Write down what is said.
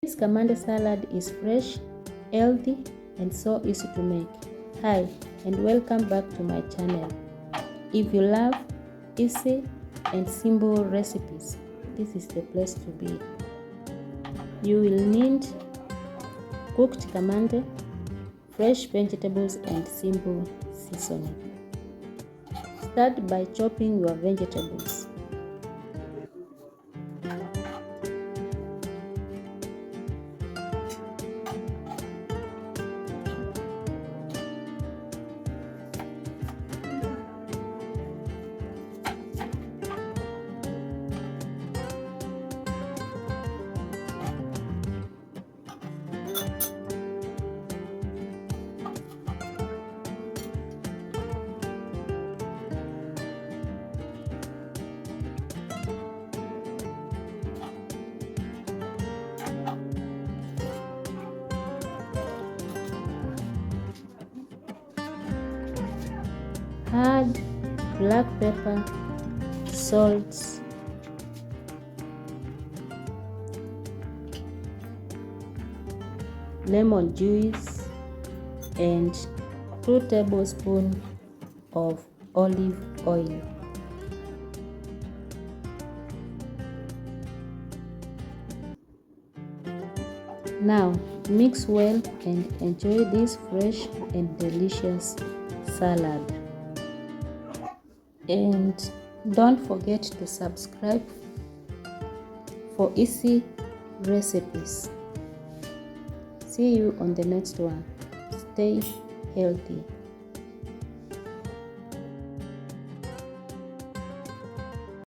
This Kamande salad is fresh, healthy, and so easy to make. Hi, and welcome back to my channel. If you love easy and simple recipes, this is the place to be. You will need cooked Kamande, fresh vegetables, and simple seasoning. Start by chopping your vegetables. Add black pepper, salt, lemon juice, and 2 tablespoons of olive oil. Now mix well and enjoy this fresh and delicious salad. And don't forget to subscribe for easy recipes. See you on the next one. Stay healthy.